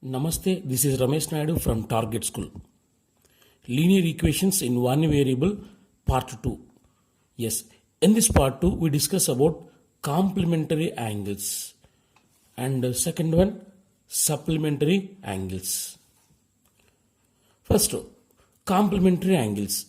Namaste, this is Ramesh Naidu from Target School. Linear equations in one variable, part 2. Yes, in this part 2, we discuss about complementary angles. And second one, supplementary angles. First, complementary angles.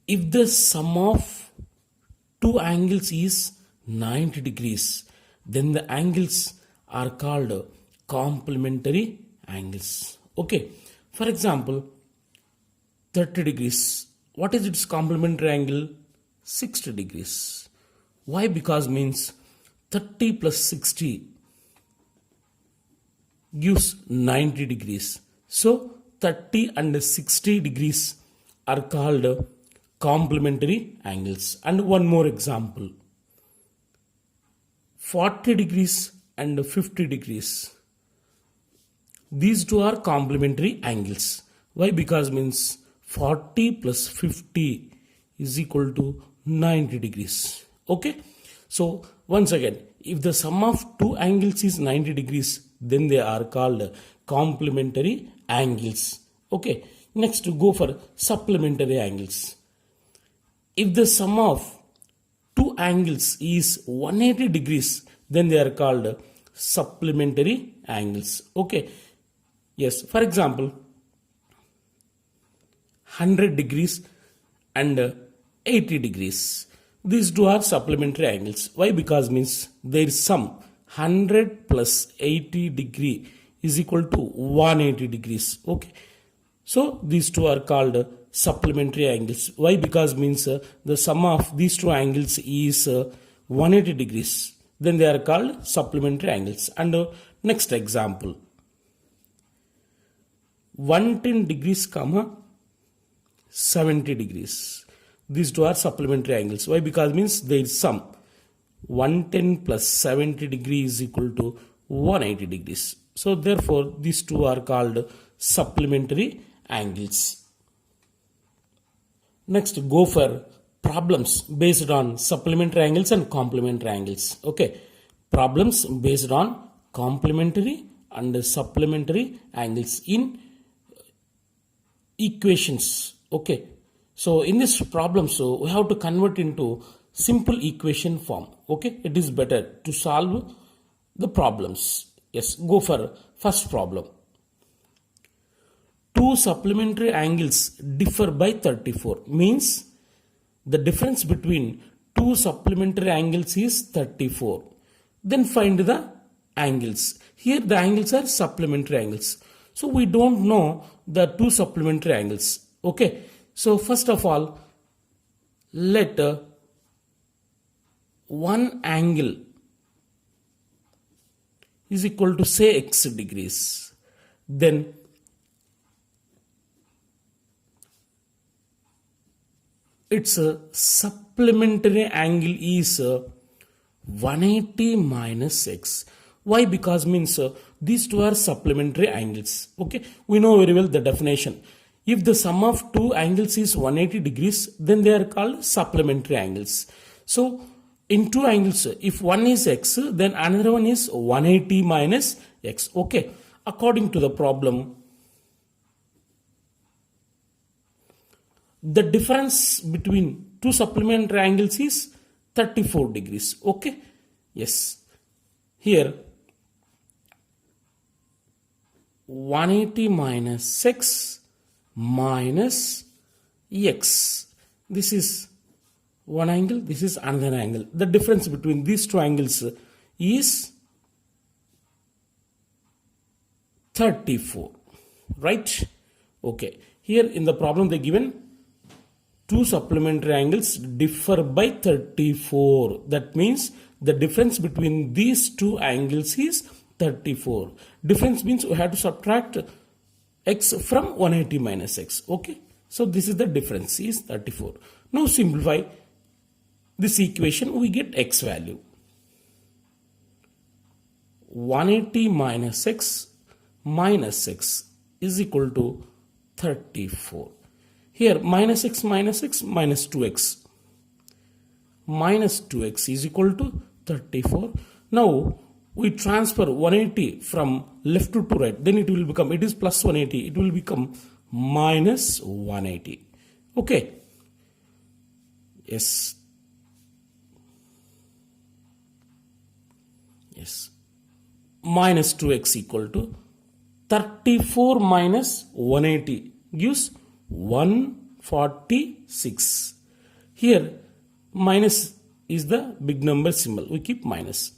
If the sum of two angles is 90 degrees, then the angles are called complementary angles. Okay, for example, 30 degrees. What is its complementary angle? 60 degrees. Why? Because means 30 plus 60 gives 90 degrees. So 30 and 60 degrees are called complementary angles. And one more example, 40 degrees and 50 degrees. These two are complementary angles. Why? Because means 40 plus 50 is equal to 90 degrees. Okay. So once again, if the sum of two angles is 90 degrees, then they are called complementary angles. Okay. Next, to go for supplementary angles. If the sum of two angles is 180 degrees, then they are called supplementary angles. Okay. Yes, for example, 100 degrees and 80 degrees. These two are supplementary angles. Why? Because means their sum 100 plus 80 degree is equal to 180 degrees. Okay. So these two are called supplementary angles. Why? Because means the sum of these two angles is 180 degrees. Then they are called supplementary angles. And next example, 110 degrees comma 70 degrees. These two are supplementary angles. Why? Because means their sum 110 plus 70 degrees is equal to 180 degrees. So therefore these two are called supplementary angles. Next, go for problems based on supplementary angles and complementary angles. Okay, problems based on complementary and supplementary angles in equations. Okay, so in this problem, so we have to convert into simple equation form. Okay, it is better to solve the problems. Yes, go for first problem. Two supplementary angles differ by 34, means the difference between two supplementary angles is 34. Then find the angles. Here the angles are supplementary angles. So we don't know the two supplementary angles. Okay. So first of all, let one angle is equal to say x degrees. Then its supplementary angle is 180 minus x. Why? Because means these two are supplementary angles. Okay, we know very well the definition. If the sum of two angles is 180 degrees, then they are called supplementary angles. So in two angles, if one is x, then another one is 180 minus x. Okay, according to the problem, the difference between two supplementary angles is 34 degrees. Okay, yes, here 180 minus x minus x. This is one angle, this is another angle. The difference between these two angles is 34, right? Okay, here in the problem they given two supplementary angles differ by 34. That means the difference between these two angles is 34. Difference means we have to subtract x from 180 minus x. Okay. So this is the difference is 34. Now simplify this equation, we get x value. 180 minus x is equal to 34. Here minus x minus 2x. Minus 2x is equal to 34. Now we transfer 180 from left to right, then it will become, it is plus 180, it will become minus 180. Okay. Yes. Yes. Minus 2x equal to 34 minus 180 gives 146. Here minus is the big number symbol, we keep minus.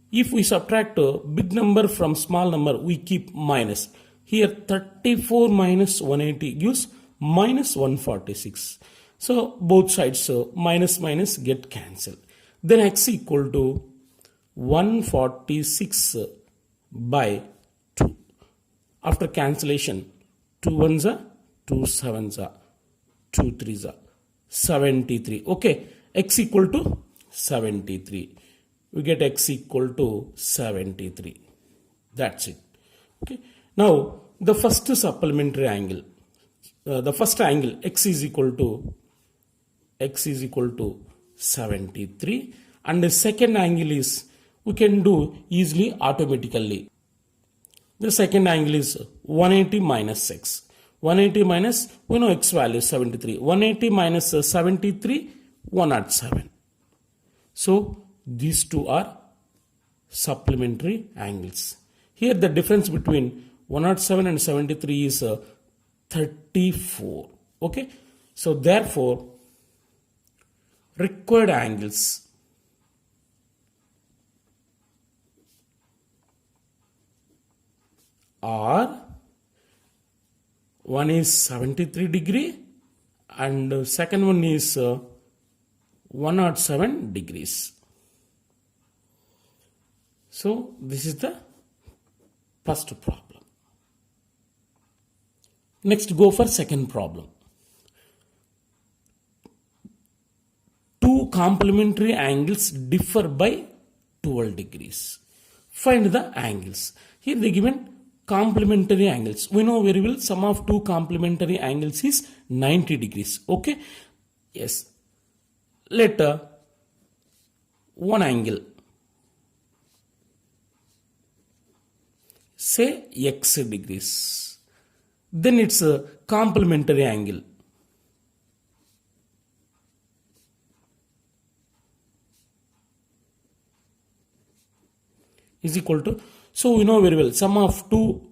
If we subtract a big number from small number, we keep minus. Here 34 minus 180 gives minus 146. So both sides minus minus get cancelled. Then x equal to 146 by 2. After cancellation, 2 ones are 2 sevens are 2 threes are 73. Okay, x equal to 73. We get x equal to 73. That's it. Okay. Now the first supplementary angle, the first angle x is equal to 73, and the second angle is, we can do easily automatically. The second angle is 180 minus x. 180 minus, we know x value is 73. 180 minus 73, 107. So these two are supplementary angles. Here the difference between 107 and 73 is 34. Okay. So therefore, required angles are, one is 73 degree and second one is 107 degrees. So this is the first problem. Next, go for second problem. Two complementary angles differ by 12 degrees. Find the angles. Here they given complementary angles. We know very well sum of two complementary angles is 90 degrees. Okay. Yes. Let one angle, say x degrees, then it's a complementary angle. Is equal to, so we know very well sum of two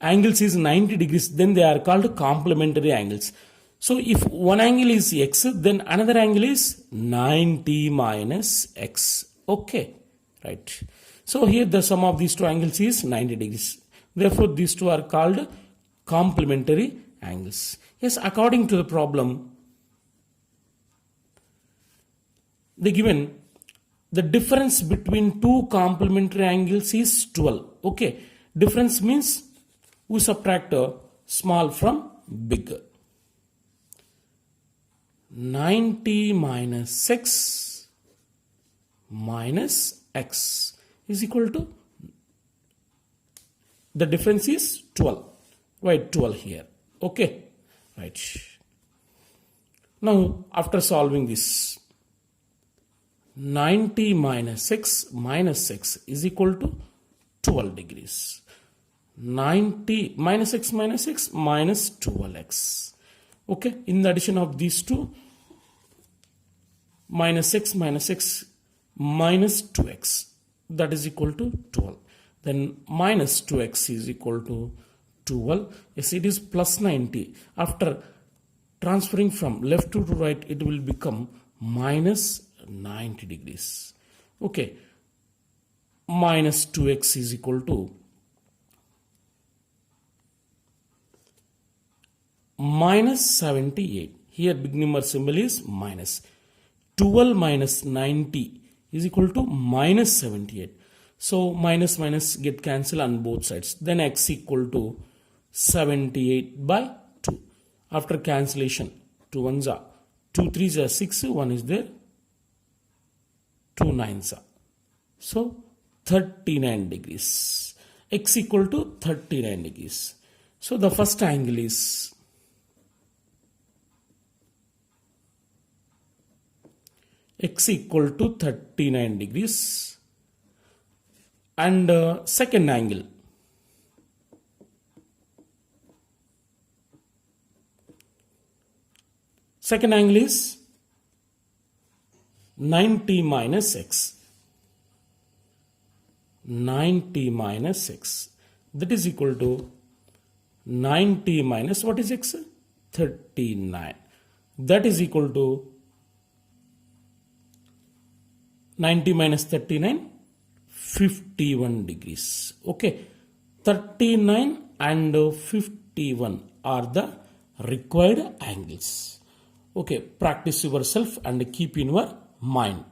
angles is 90 degrees, then they are called complementary angles. So if one angle is x, then another angle is 90 minus x. Okay, right. So here the sum of these two angles is 90 degrees. Therefore these two are called complementary angles. Yes, according to the problem, they given the difference between two complementary angles is 12. Okay, difference means we subtract small from bigger. 90 minus x minus x is equal to, the difference is 12. Write 12 here. Okay, right. Now after solving this, 90 minus x is equal to 12 degrees. 90 minus x minus 12x. Okay, in the addition of these two, minus x minus 2x, that is equal to 12. Then minus 2x is equal to 12. Yes, it is plus 90. After transferring from left to right, it will become minus 90 degrees. Okay, minus 2x is equal to minus 78. Here big number symbol is minus. 12 minus 90 is equal to minus 78. So minus minus get cancelled on both sides. Then x equal to 78 by 2. After cancellation, 2 ones are 2 threes are 6, 1 is there, 2 nines are. So 39 degrees. X equal to 39 degrees. So the first angle is x equal to 39 degrees. and second angle. Second angle is 90 minus x. 90 minus x. That is equal to 90 minus what is x? 39. That is equal to 90 minus 39, 51 degrees. Okay. 39 and 51 are the required angles. Okay. Practice yourself and keep in your mind.